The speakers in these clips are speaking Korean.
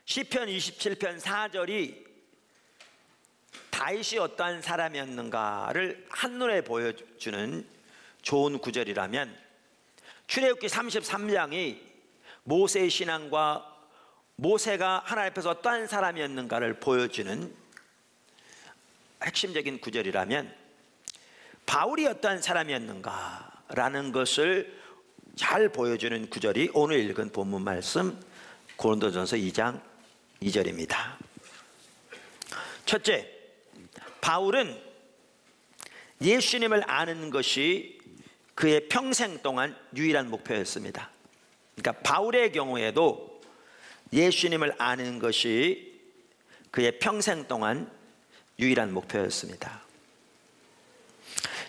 시편 27편 4절이 다윗이 어떠한 사람이었는가를 한눈에 보여주는 좋은 구절이라면, 출애굽기 33장이 모세의 신앙과 모세가 하나님 앞에서 어떠한 사람이었는가를 보여주는 핵심적인 구절이라면, 바울이 어떠한 사람이었는가라는 것을 잘 보여주는 구절이 오늘 읽은 본문 말씀 고린도전서 2장 2절입니다. 첫째, 바울은 예수님을 아는 것이 그의 평생 동안 유일한 목표였습니다. 그러니까 바울의 경우에도 예수님을 아는 것이 그의 평생 동안 유일한 목표였습니다.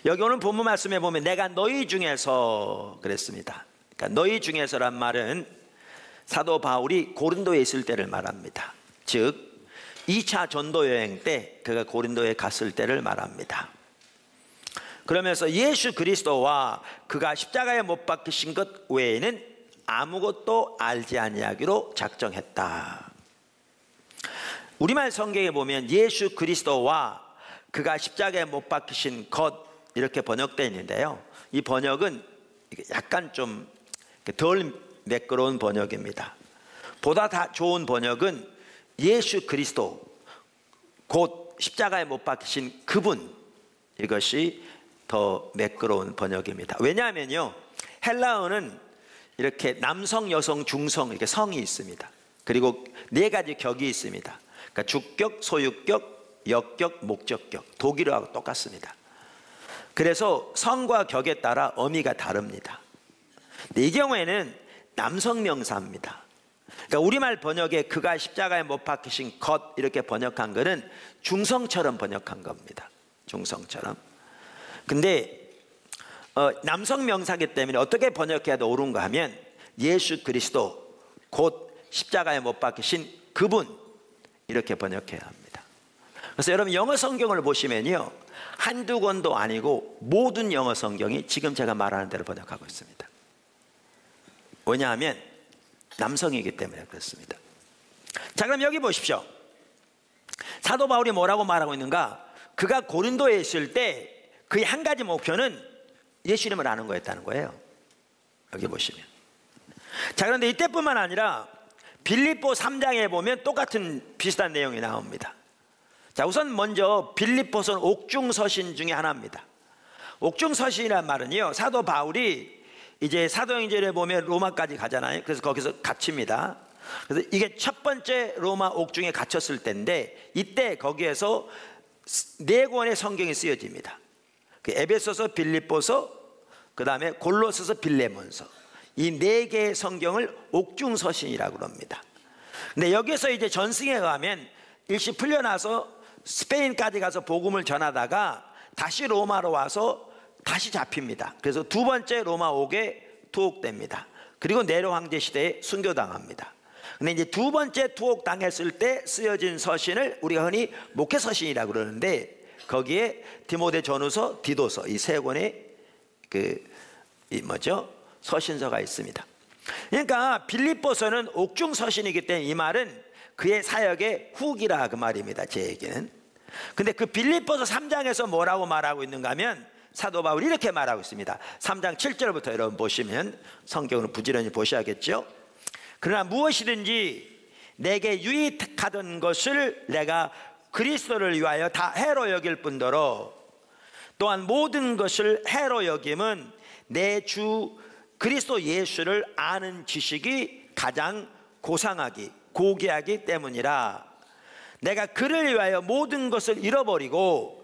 여기 오늘 본문 말씀에 보면 내가 너희 중에서 그랬습니다. 그러니까 너희 중에서란 말은 사도 바울이 고린도에 있을 때를 말합니다. 즉 2차 전도 여행 때 그가 고린도에 갔을 때를 말합니다. 그러면서 예수 그리스도와 그가 십자가에 못 박히신 것 외에는 아무것도 알지 아니하기로 작정했다. 우리말 성경에 보면 예수 그리스도와 그가 십자가에 못 박히신 것 이렇게 번역되어 있는데요, 이 번역은 약간 좀 덜 매끄러운 번역입니다. 보다 다 좋은 번역은 예수 그리스도 곧 십자가에 못 박히신 그분, 이것이 더 매끄러운 번역입니다. 왜냐하면요, 헬라어는 이렇게 남성, 여성, 중성 이렇게 성이 있습니다. 그리고 네 가지 격이 있습니다. 그러니까 주격, 소유격, 역격, 목적격, 독일어하고 똑같습니다. 그래서 성과 격에 따라 어미가 다릅니다. 근데 이 경우에는 남성 명사입니다. 그러니까 우리말 번역에 그가 십자가에 못 박히신 것 이렇게 번역한 것은 중성처럼 번역한 겁니다. 중성처럼. 근데 남성 명사이기 때문에 어떻게 번역해야 더 옳은가 하면 예수 그리스도 곧 십자가에 못 박히신 그분, 이렇게 번역해야 합니다. 그래서 여러분 영어 성경을 보시면요, 한두 권도 아니고 모든 영어 성경이 지금 제가 말하는 대로 번역하고 있습니다. 왜냐하면 남성이기 때문에 그렇습니다. 자, 그럼 여기 보십시오. 사도 바울이 뭐라고 말하고 있는가? 그가 고린도에 있을 때 그의 한 가지 목표는 예수님을 아는 거였다는 거예요. 여기 보시면. 자, 그런데 이때뿐만 아니라 빌립보 3장에 보면 똑같은 비슷한 내용이 나옵니다. 자, 우선 먼저 빌립보서는 옥중서신 중에 하나입니다. 옥중서신이란 말은요, 사도 바울이 이제 사도행전에 보면 로마까지 가잖아요. 그래서 거기서 갇힙니다. 그래서 이게 첫 번째 로마 옥중에 갇혔을 때인데, 이때 거기에서 네 권의 성경이 쓰여집니다. 그 에베소서, 빌립보서, 그 다음에 골로새서, 빌레몬서, 이 네 개의 성경을 옥중서신이라고 합니다. 근데 여기서 이제 전승에 가면 일시 풀려나서 스페인까지 가서 복음을 전하다가 다시 로마로 와서 다시 잡힙니다. 그래서 두 번째 로마 옥에 투옥됩니다. 그리고 네로 황제 시대에 순교당합니다. 근데 이제 두 번째 투옥당했을 때 쓰여진 서신을 우리가 흔히 목회서신이라고 그러는데, 거기에 디모데 전후서, 디도서 이 세 권의 서신서가 있습니다. 그러니까 빌립보서는 옥중서신이기 때문에 이 말은 그의 사역의 후기라 그 말입니다, 제 얘기는. 근데 그 빌립보서 3장에서 뭐라고 말하고 있는가 하면 사도 바울이 이렇게 말하고 있습니다. 3장 7절부터 여러분 보시면, 성경을 부지런히 보셔야겠죠. 그러나 무엇이든지 내게 유익하던 것을 내가 그리스도를 위하여 다 해로 여길 뿐더러 또한 모든 것을 해로 여김은 내 주 그리스도 예수를 아는 지식이 가장 고상하기 고귀하기 때문이라. 내가 그를 위하여 모든 것을 잃어버리고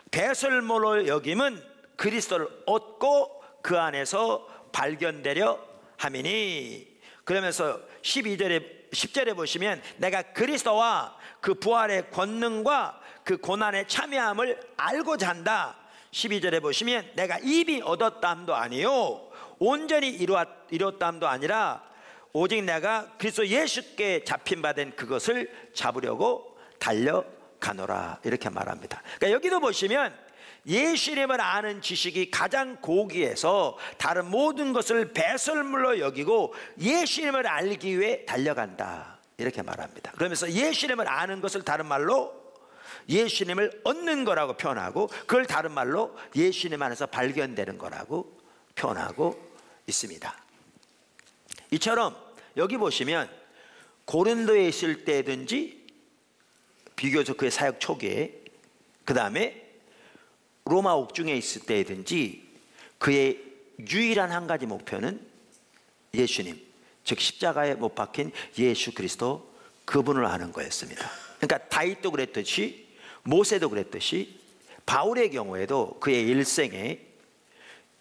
배설물로 여김은 그리스도를 얻고 그 안에서 발견되려 함이니. 그러면서 10절에 보시면 내가 그리스도와 그 부활의 권능과 그 고난의 참여함을 알고자 한다. 12절에 보시면 내가 이미 얻었다함도 아니요 온전히 이뤘다함도 아니라 오직 내가 그리스도 예수께 잡힌 바 된 그것을 잡으려고 달려가노라, 이렇게 말합니다. 그러니까 여기도 보시면 예수님을 아는 지식이 가장 고귀해서 다른 모든 것을 배설물로 여기고 예수님을 알기 위해 달려간다, 이렇게 말합니다. 그러면서 예수님을 아는 것을 다른 말로 예수님을 얻는 거라고 표현하고, 그걸 다른 말로 예수님 안에서 발견되는 거라고 표현하고 있습니다. 이처럼 여기 보시면 고린도에 있을 때든지 비교적 그의 사역 초기에, 그 다음에 로마 옥중에 있을 때든지 그의 유일한 한 가지 목표는 예수님, 즉 십자가에 못 박힌 예수 그리스도, 그분을 아는 거였습니다. 그러니까 다윗도 그랬듯이, 모세도 그랬듯이, 바울의 경우에도 그의 일생의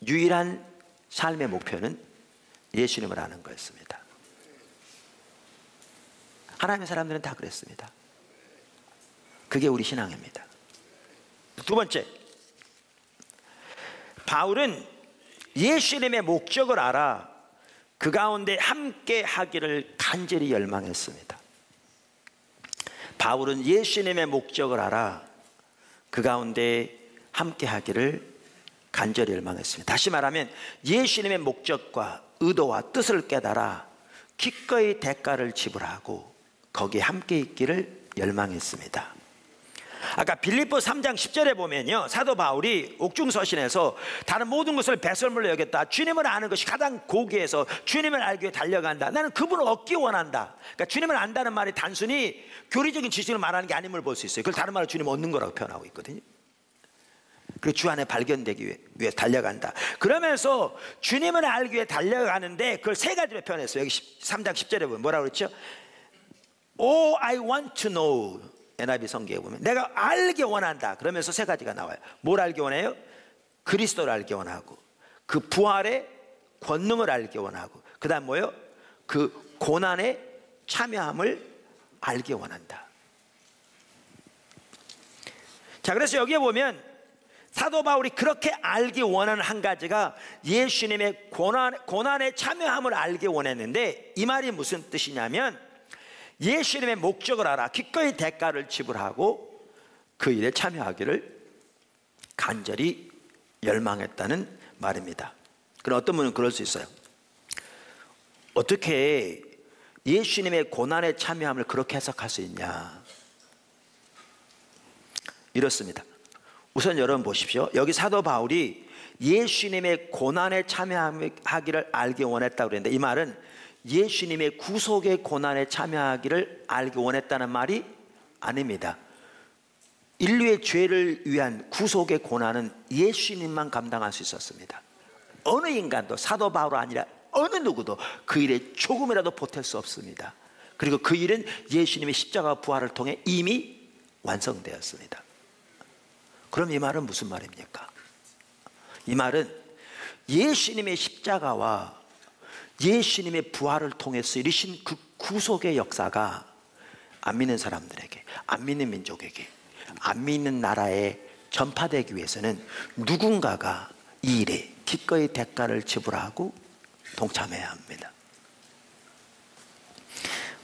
유일한 삶의 목표는 예수님을 아는 거였습니다. 하나님의 사람들은 다 그랬습니다. 그게 우리 신앙입니다. 두 번째, 바울은 예수님의 목적을 알아 그 가운데 함께 하기를 간절히 열망했습니다. 바울은 예수님의 목적을 알아 그 가운데 함께 하기를 간절히 열망했습니다. 다시 말하면 예수님의 목적과 의도와 뜻을 깨달아 기꺼이 대가를 지불하고 거기에 함께 있기를 열망했습니다. 아까 빌립보 3장 10절에 보면요, 사도 바울이 옥중서신에서 다른 모든 것을 배설물로 여겼다, 주님을 아는 것이 가장 고귀해서 주님을 알기 위해 달려간다, 나는 그분을 얻기 원한다. 그러니까 주님을 안다는 말이 단순히 교리적인 지식을 말하는 게 아님을 볼 수 있어요. 그걸 다른 말로 주님을 얻는 거라고 표현하고 있거든요. 그리고 주 안에 발견되기 위해 달려간다. 그러면서 주님을 알기 위해 달려가는데 그걸 세 가지로 표현했어요. 여기 3장 10절에 보면 뭐라고 그랬죠? Oh, I want to know. NIV 성경에 보면 내가 알기 원한다. 그러면서 세 가지가 나와요. 뭘 알기 원해요? 그리스도를 알기 원하고, 그 부활의 권능을 알기 원하고, 그 다음 뭐예요? 그 고난에 참여함을 알기 원한다. 자, 그래서 여기에 보면 사도 바울이 그렇게 알기 원하는 한 가지가 예수님의 고난에 참여함을 알기 원했는데, 이 말이 무슨 뜻이냐면 예수님의 목적을 알아 기꺼이 대가를 지불하고 그 일에 참여하기를 간절히 열망했다는 말입니다. 그럼 어떤 분은 그럴 수 있어요. 어떻게 예수님의 고난에 참여함을 그렇게 해석할 수 있냐? 이렇습니다. 우선 여러분 보십시오. 여기 사도 바울이 예수님의 고난에 참여하기를 알기 원했다고 그랬는데, 이 말은 예수님의 구속의 고난에 참여하기를 알기 원했다는 말이 아닙니다. 인류의 죄를 위한 구속의 고난은 예수님만 감당할 수 있었습니다. 어느 인간도, 사도 바울 아니라 어느 누구도 그 일에 조금이라도 보탤 수 없습니다. 그리고 그 일은 예수님의 십자가 부활을 통해 이미 완성되었습니다. 그럼 이 말은 무슨 말입니까? 이 말은 예수님의 십자가와 예수님의 부활을 통해서 이루신 그 구속의 역사가 안 믿는 사람들에게, 안 믿는 민족에게, 안 믿는 나라에 전파되기 위해서는 누군가가 이 일에 기꺼이 대가를 지불하고 동참해야 합니다.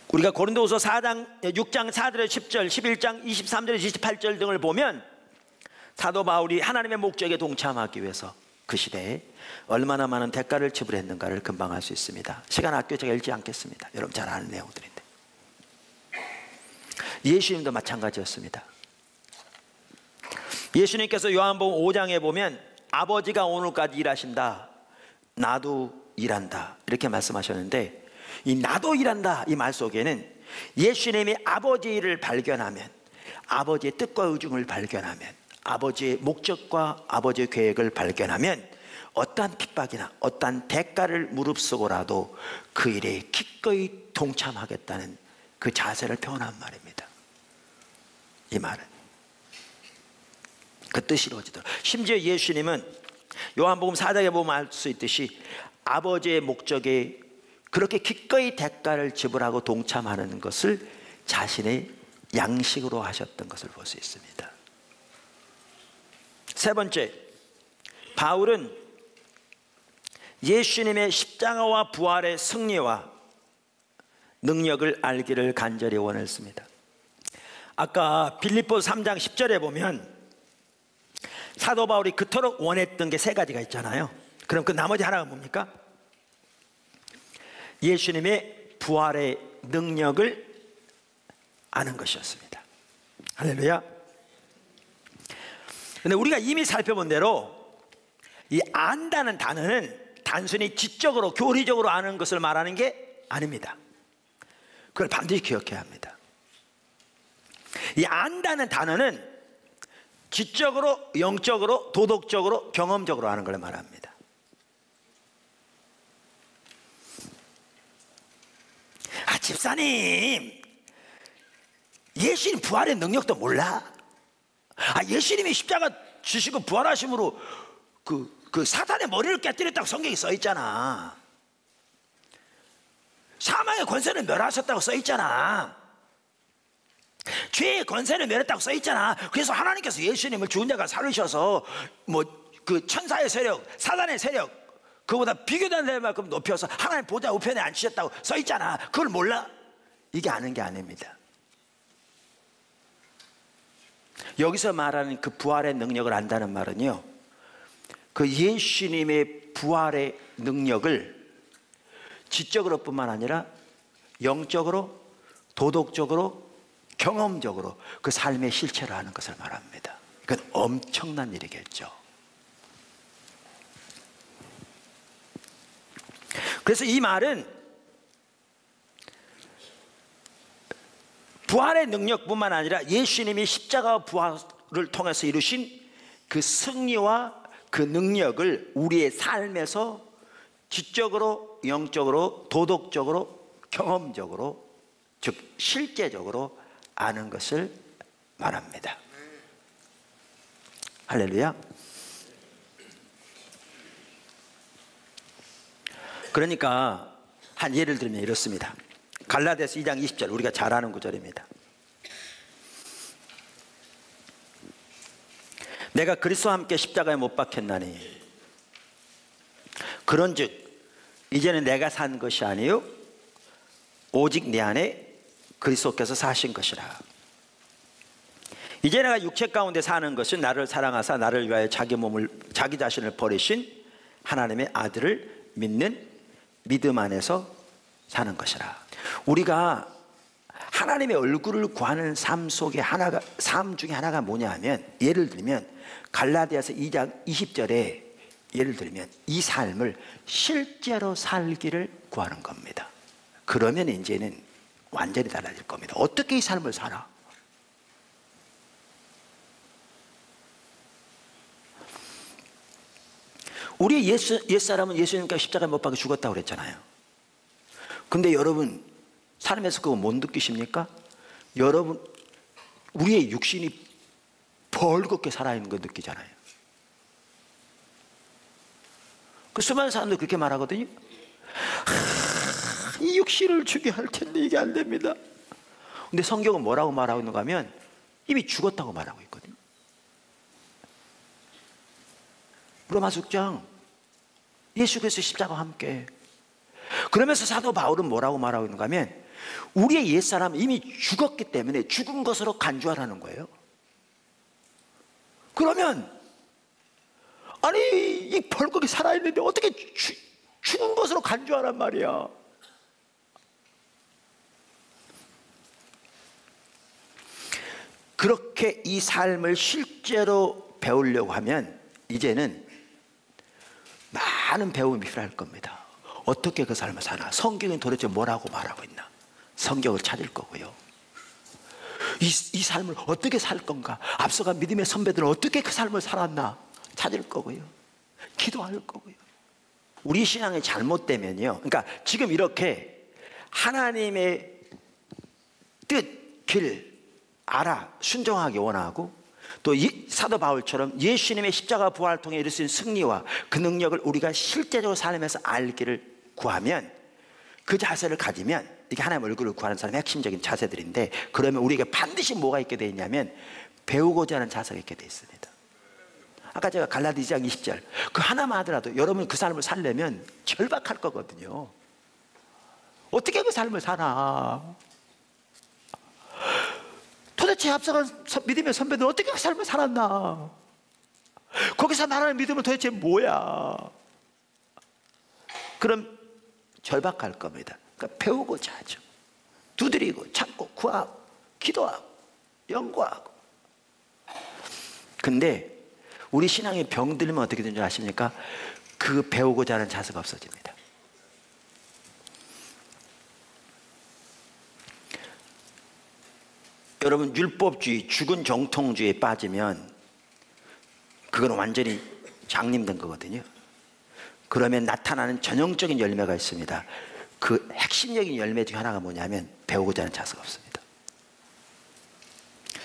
우리가 고린도후서 6장 4절에 10절, 11장 23절에 28절 등을 보면 사도 바울이 하나님의 목적에 동참하기 위해서 그 시대에 얼마나 많은 대가를 지불했는가를 금방 알 수 있습니다. 시간 아껴 제가 읽지 않겠습니다. 여러분 잘 아는 내용들인데, 예수님도 마찬가지였습니다. 예수님께서 요한복음 5장에 보면 아버지가 오늘까지 일하신다, 나도 일한다, 이렇게 말씀하셨는데, 이 나도 일한다 이 말 속에는 예수님이 아버지 일을 발견하면, 아버지의 뜻과 의중을 발견하면, 아버지의 목적과 아버지의 계획을 발견하면 어떠한 핍박이나 어떠한 대가를 무릅쓰고라도 그 일에 기꺼이 동참하겠다는 그 자세를 표현한 말입니다. 이 말은 그 뜻이 이루어지도록. 심지어 예수님은 요한복음 4장에 보면 알 수 있듯이 아버지의 목적에 그렇게 기꺼이 대가를 지불하고 동참하는 것을 자신의 양식으로 하셨던 것을 볼 수 있습니다. 세 번째, 바울은 예수님의 십자가와 부활의 승리와 능력을 알기를 간절히 원했습니다. 아까 빌립보 3장 10절에 보면 사도 바울이 그토록 원했던 게 세 가지가 있잖아요. 그럼 그 나머지 하나가 뭡니까? 예수님의 부활의 능력을 아는 것이었습니다. 할렐루야. 근데 우리가 이미 살펴본 대로 이 안다는 단어는 단순히 지적으로 교리적으로 아는 것을 말하는 게 아닙니다. 그걸 반드시 기억해야 합니다. 이 안다는 단어는 지적으로, 영적으로, 도덕적으로, 경험적으로 아는 걸 말합니다. 아, 집사님, 예수님 부활의 능력도 몰라? 아, 예수님이 십자가 지시고 부활하심으로 그 사탄의 머리를 깨뜨렸다고 성경에 써 있잖아. 사망의 권세를 멸하셨다고 써 있잖아. 죄의 권세를 멸했다고 써 있잖아. 그래서 하나님께서 예수님을 죽은 자가 살리셔서 그 천사의 세력, 사단의 세력, 그보다 비교도 안 될 만큼 높여서 하나님 보좌 우편에 앉히셨다고 써 있잖아. 그걸 몰라? 이게 아는 게 아닙니다. 여기서 말하는 그 부활의 능력을 안다는 말은요, 그 예수님의 부활의 능력을 지적으로 뿐만 아니라 영적으로, 도덕적으로, 경험적으로 그 삶의 실체를 하는 것을 말합니다. 그건 엄청난 일이겠죠. 그래서 이 말은 부활의 능력뿐만 아니라 예수님이 십자가 부활을 통해서 이루신 그 승리와 그 능력을 우리의 삶에서 지적으로, 영적으로, 도덕적으로, 경험적으로, 즉 실제적으로 아는 것을 말합니다. 할렐루야. 그러니까 한 예를 들면 이렇습니다. 갈라디아서 2장 20절, 우리가 잘 아는 구절입니다. 내가 그리스도와 함께 십자가에 못 박혔나니 그런즉 이제는 내가 산 것이 아니요 오직 내 안에 그리스도께서 사신 것이라. 이제 내가 육체 가운데 사는 것은 나를 사랑하사 나를 위하여 자기 자신을 버리신 하나님의 아들을 믿는 믿음 안에서 사는 것이라. 우리가 하나님의 얼굴을 구하는 삶 속에 삶 중에 하나가 뭐냐 하면, 예를 들면 갈라디아서 2장 20절에 예를 들면 이 삶을 실제로 살기를 구하는 겁니다. 그러면 이제는 완전히 달라질 겁니다. 어떻게 이 삶을 살아? 우리 옛사람은 예수님과 십자가에 못 박혀 죽었다고 그랬잖아요. 근데 여러분 삶에서 그거 못 느끼십니까? 여러분 우리의 육신이 벌겋게 살아있는 거 느끼잖아요. 그 수많은 사람들 그렇게 말하거든요. 이 육신을 주게 할 텐데 이게 안 됩니다. 근데 성경은 뭐라고 말하고 있는가 하면 이미 죽었다고 말하고 있거든요. 로마서 6장 예수 그리스도 십자가와 함께. 그러면서 사도 바울은 뭐라고 말하고 있는가 하면 우리의 옛사람은 이미 죽었기 때문에 죽은 것으로 간주하라는 거예요. 그러면 아니 이 벌겋게 살아있는데 어떻게 죽은 것으로 간주하란 말이야. 그렇게 이 삶을 실제로 배우려고 하면 이제는 많은 배움이 필요할 겁니다. 어떻게 그 삶을 사나? 성경이 도대체 뭐라고 말하고 있나? 성경을 찾을 거고요. 이 삶을 어떻게 살 건가? 앞서간 믿음의 선배들은 어떻게 그 삶을 살았나? 찾을 거고요. 기도할 거고요. 우리 신앙이 잘못되면요, 그러니까 지금 이렇게 하나님의 뜻, 길 알아 순종하기 원하고, 또 사도 바울처럼 예수님의 십자가 부활을 통해 이룰 수 있는 승리와 그 능력을 우리가 실제적으로 삶에서 알기를 구하면, 그 자세를 가지면, 이게 하나님 얼굴을 구하는 사람의 핵심적인 자세들인데, 그러면 우리에게 반드시 뭐가 있게 되어 있냐면 배우고자 하는 자세가 있게 되어 있습니다. 아까 제가 갈라디아 2장 20절 그 하나만 하더라도 여러분이 그 삶을 살려면 절박할 거거든요. 어떻게 그 삶을 살아? 도대체 앞서간 믿음의 선배들 어떻게 그 삶을 살았나? 거기서 나라는 믿음은 도대체 뭐야? 그럼 절박할 겁니다. 그러니까 배우고자 하죠. 두드리고 찾고 구하고 기도하고 연구하고. 근데 우리 신앙이 병들면 어떻게 되는 줄 아십니까? 그 배우고자 하는 자세가 없어집니다. 여러분, 율법주의, 죽은 정통주의에 빠지면 그건 완전히 장님된 거거든요. 그러면 나타나는 전형적인 열매가 있습니다. 그 핵심적인 열매 중 하나가 뭐냐면 배우고자 하는 자세가 없습니다.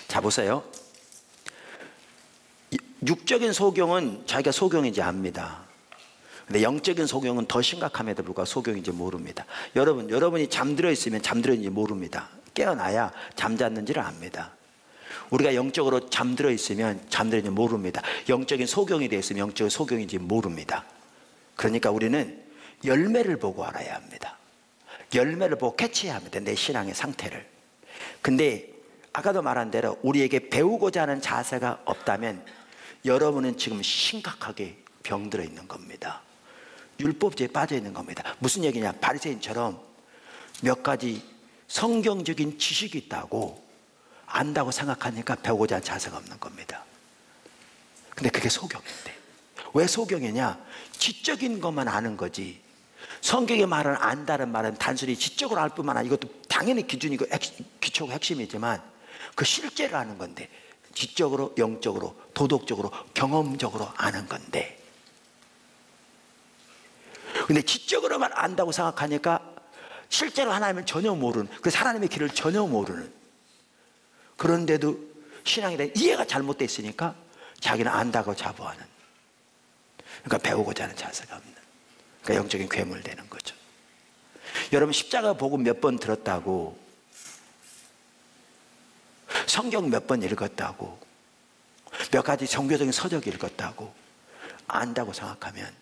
자, 보세요. 육적인 소경은 자기가 소경인지 압니다. 근데 영적인 소경은 더 심각함에도 불구하고 소경인지 모릅니다. 여러분이 잠들어 있으면 잠들어 있는지 모릅니다. 깨어나야 잠잤는지를 압니다. 우리가 영적으로 잠들어 있으면 잠들어 있는지 모릅니다. 영적인 소경이 되어 있으면 영적인 소경인지 모릅니다. 그러니까 우리는 열매를 보고 알아야 합니다. 열매를 보고 캐치해야 합니다. 내 신앙의 상태를. 근데 아까도 말한 대로 우리에게 배우고자 하는 자세가 없다면 여러분은 지금 심각하게 병들어 있는 겁니다. 율법주의에 빠져 있는 겁니다. 무슨 얘기냐? 바리새인처럼 몇 가지 성경적인 지식이 있다고 안다고 생각하니까 배우고자 하는 자세가 없는 겁니다. 근데 그게 소경인데. 왜 소경이냐? 지적인 것만 아는 거지. 성경의 말을 안다는 말은 단순히 지적으로 알 뿐만 아니라 이것도 당연히 기준이고 기초고 핵심이지만 그 실제로 아는 건데, 지적으로, 영적으로, 도덕적으로, 경험적으로 아는 건데, 근데 지적으로만 안다고 생각하니까 실제로 하나님을 전혀 모르는, 그래서 하나님의 길을 전혀 모르는, 그런데도 신앙에 대한 이해가 잘못되어 있으니까 자기는 안다고 자부하는, 그러니까 배우고자 하는 자세가 없는, 그러니까 영적인 괴물되는 거죠. 여러분, 십자가 복음 몇 번 들었다고, 성경 몇 번 읽었다고, 몇 가지 종교적인 서적 읽었다고 안다고 생각하면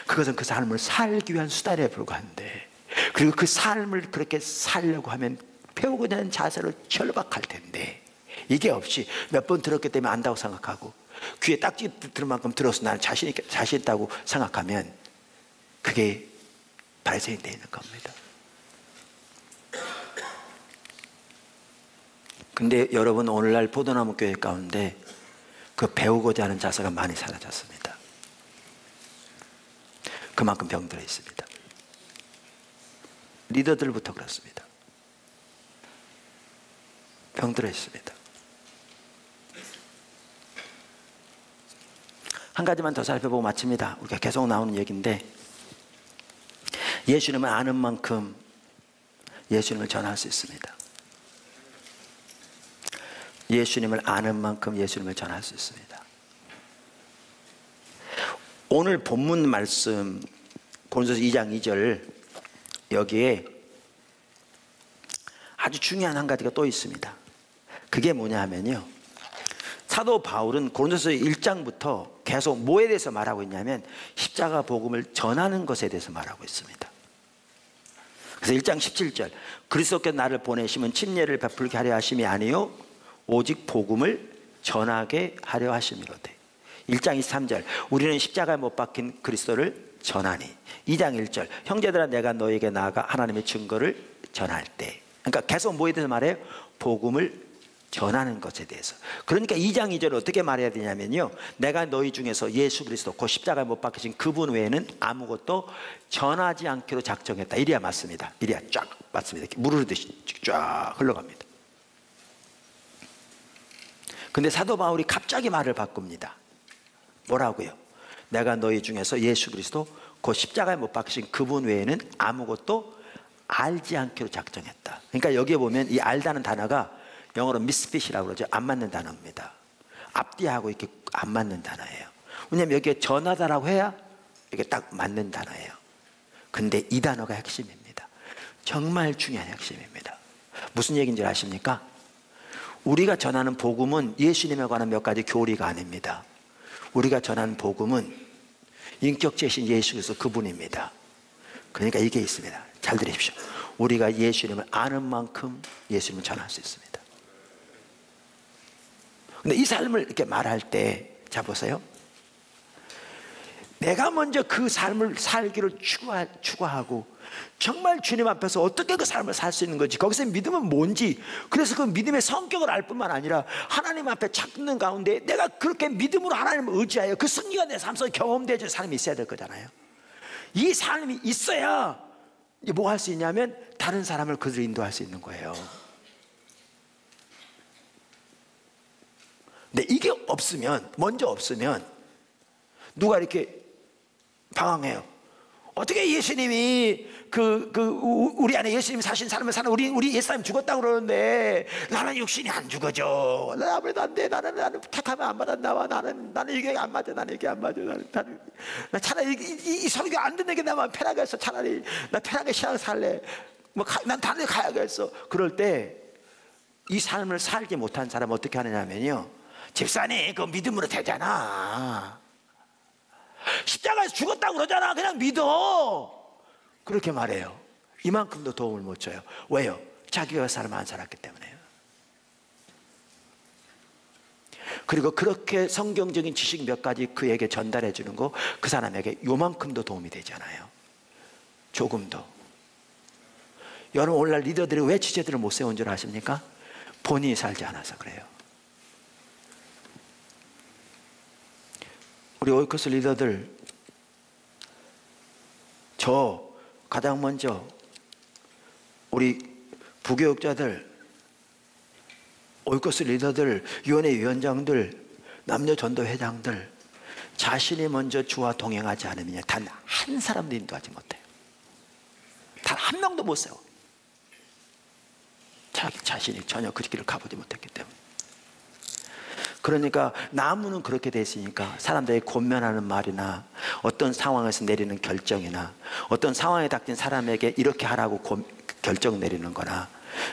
그것은 그 삶을 살기 위한 수단에 불과한데, 그리고 그 삶을 그렇게 살려고 하면 배우고자 하는 자세를 절박할 텐데, 이게 없이 몇 번 들었기 때문에 안다고 생각하고 귀에 딱지 들은 만큼 들어서 나는 자신 있다고 생각하면 그게 바리새인이 되어 있는 겁니다. 근데 여러분, 오늘날 포도나무 교회 가운데 그 배우고자 하는 자세가 많이 사라졌습니다. 그만큼 병들어 있습니다. 리더들부터 그렇습니다. 병들어 있습니다. 한 가지만 더 살펴보고 마칩니다. 우리가 계속 나오는 얘기인데, 예수님을 아는 만큼 예수님을 전할 수 있습니다. 예수님을 아는 만큼 예수님을 전할 수 있습니다. 오늘 본문 말씀 고린도서 2장 2절, 여기에 아주 중요한 한 가지가 또 있습니다. 그게 뭐냐 하면요, 사도 바울은 고린도서 1장부터 계속 뭐에 대해서 말하고 있냐면 십자가 복음을 전하는 것에 대해서 말하고 있습니다. 그래서 1장 17절, 그리스도께서 나를 보내심은 침례를 베풀게 하려 하심이 아니요 오직 복음을 전하게 하려 하심이로되. 1장 23절, 우리는 십자가에 못 박힌 그리스도를 전하니. 2장 1절, 형제들아 내가 너에게 나아가 하나님의 증거를 전할 때. 그러니까 계속 뭐에 대해서 말해요? 복음을 전하는 것에 대해서. 그러니까 2장 2절을 어떻게 말해야 되냐면요, 내가 너희 중에서 예수 그리스도 그 십자가에 못 박히신 그분 외에는 아무것도 전하지 않기로 작정했다. 이래야 맞습니다. 이래야 쫙 맞습니다. 이렇게 물 흐르듯이 쫙 흘러갑니다. 근데 사도 바울이 갑자기 말을 바꿉니다. 뭐라고요? 내가 너희 중에서 예수 그리스도 그 십자가에 못 박히신 그분 외에는 아무것도 알지 않기로 작정했다. 그러니까 여기에 보면 이 알다는 단어가 영어로 misfit이라고 그러죠. 안 맞는 단어입니다. 앞뒤하고 이렇게 안 맞는 단어예요. 왜냐하면 여기에 전하다라고 해야 이게 딱 맞는 단어예요. 근데 이 단어가 핵심입니다. 정말 중요한 핵심입니다. 무슨 얘기인지 아십니까? 우리가 전하는 복음은 예수님에 관한 몇 가지 교리가 아닙니다. 우리가 전하는 복음은 인격체신 예수 그리스도 그분입니다. 그러니까 이게 있습니다. 잘 들으십시오. 우리가 예수님을 아는 만큼 예수님을 전할 수 있습니다. 근데 이 삶을 이렇게 말할 때, 자 보세요. 내가 먼저 그 삶을 살기를 추구하고 정말 주님 앞에서 어떻게 그 삶을 살 수 있는 건지, 거기서 믿음은 뭔지, 그래서 그 믿음의 성격을 알 뿐만 아니라 하나님 앞에 찾는 가운데 내가 그렇게 믿음으로 하나님을 의지하여 그 승리가 내 삶 속에 경험되어진 사람이 있어야 될 거잖아요. 이 삶이 있어야 뭐 할 수 있냐면 다른 사람을 그들을 인도할 수 있는 거예요. 근데 이게 없으면, 먼저 없으면 누가 이렇게 방황해요. 어떻게 예수님이 우리 안에 예수님이 사신 삶을 사는 우리 옛사람이 죽었다고 그러는데 나는 육신이 안 죽어져. 나 아무래도 안 돼. 나는 택하면 안 받았나. 나는 이게 안 맞아. 나는 이게 안 맞아. 나 차라리 이 설교 안 듣는 게 나만 편하겠어. 차라리 나 편하게 신앙 살래. 난 다른 데 가야겠어. 그럴 때 이 삶을 살지 못한 사람은 어떻게 하느냐면요, 집사님 그 믿음으로 되잖아. 십자가에서 죽었다고 그러잖아. 그냥 믿어. 그렇게 말해요. 이만큼도 도움을 못 줘요. 왜요? 자기가 삶을 안 살았기 때문에요. 그리고 그렇게 성경적인 지식 몇 가지 그에게 전달해 주는 거, 그 사람에게 요만큼도 도움이 되잖아요. 조금도. 여러분, 오늘날 리더들이 왜 지체들을 못 세운 줄 아십니까? 본인이 살지 않아서 그래요. 우리 오이코스 리더들, 저 가장 먼저 우리 부교육자들, 오이코스 리더들, 위원회 위원장들, 남녀 전도 회장들, 자신이 먼저 주와 동행하지 않으면 단 한 사람도 인도하지 못해요. 단 한 명도 못 세워. 자기 자신이 전혀 그 길을 가보지 못했기 때문에. 그러니까 나무는 그렇게 돼 있으니까 사람들이 권면하는 말이나 어떤 상황에서 내리는 결정이나 어떤 상황에 닥친 사람에게 이렇게 하라고 결정 내리는 거나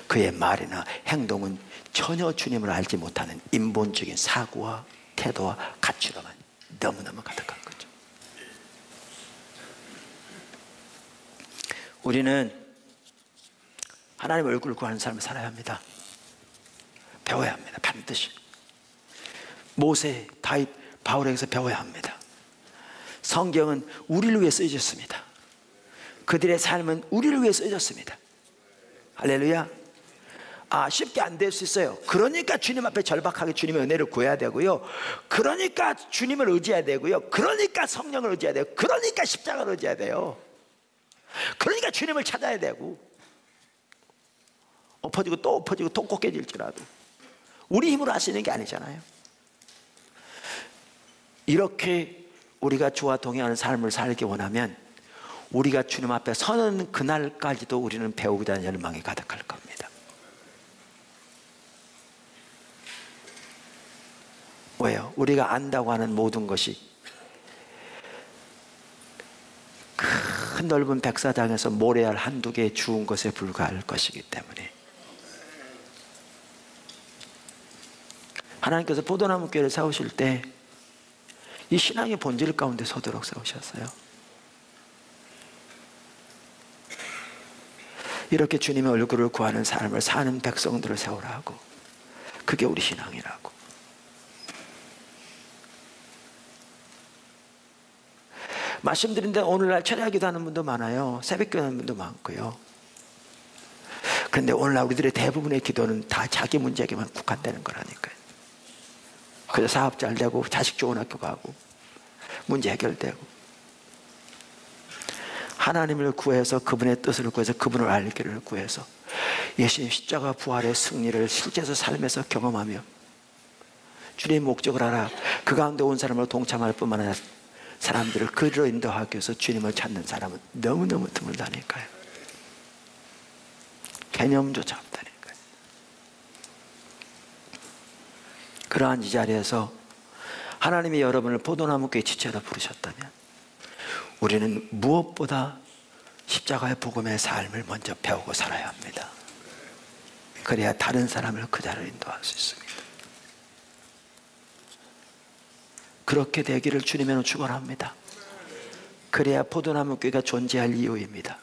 그의 말이나 행동은 전혀 주님을 알지 못하는 인본적인 사고와 태도와 가치로만 너무너무 가득한 거죠. 우리는 하나님 얼굴을 구하는 삶을 살아야 합니다. 배워야 합니다. 반드시. 모세, 다윗, 바울에게서 배워야 합니다. 성경은 우리를 위해 쓰여졌습니다. 그들의 삶은 우리를 위해 쓰여졌습니다. 할렐루야. 쉽게 안 될 수 있어요. 그러니까 주님 앞에 절박하게 주님의 은혜를 구해야 되고요, 그러니까 주님을 의지해야 되고요, 그러니까 성령을 의지해야 돼요, 그러니까 십자가를 의지해야 돼요, 그러니까 주님을 찾아야 되고, 엎어지고 또 엎어지고 또 꺾여질지라도 우리 힘으로 할 수 있는 게 아니잖아요. 이렇게 우리가 주와 동행하는 삶을 살기 원하면 우리가 주님 앞에 서는 그날까지도 우리는 배우고자 하는 열망이 가득할 겁니다. 왜요? 우리가 안다고 하는 모든 것이 큰 넓은 백사장에서 모래알 한두 개 주운 것에 불과할 것이기 때문에. 하나님께서 포도나무 교회를 세우실 때 이 신앙의 본질 가운데 서도록 세우셨어요. 이렇게 주님의 얼굴을 구하는 삶을 사는 백성들을 세우라고. 그게 우리 신앙이라고. 말씀드린 데 오늘날 철야기도 하는 분도 많아요. 새벽기도 하는 분도 많고요. 그런데 오늘날 우리들의 대부분의 기도는 다 자기 문제에게만 국한되는 거라니까요. 그래서 사업 잘 되고 자식 좋은 학교 가고 문제 해결되고, 하나님을 구해서 그분의 뜻을 구해서 그분을 알기를 구해서 예수님 십자가 부활의 승리를 실제에서 삶에서 경험하며 주님의 목적을 알아 그 가운데 온 사람으로 동참할 뿐만 아니라 사람들을 그리로 인도하기 위해서 주님을 찾는 사람은 너무너무 드물다니까요. 개념조차 없다니까요. 그러한 이 자리에서 하나님이 여러분을 포도나무교회 지체로 부르셨다면 우리는 무엇보다 십자가의 복음의 삶을 먼저 배우고 살아야 합니다. 그래야 다른 사람을 그 자리로 인도할 수 있습니다. 그렇게 되기를 주님으로 축원합니다. 그래야 포도나무교회가 존재할 이유입니다.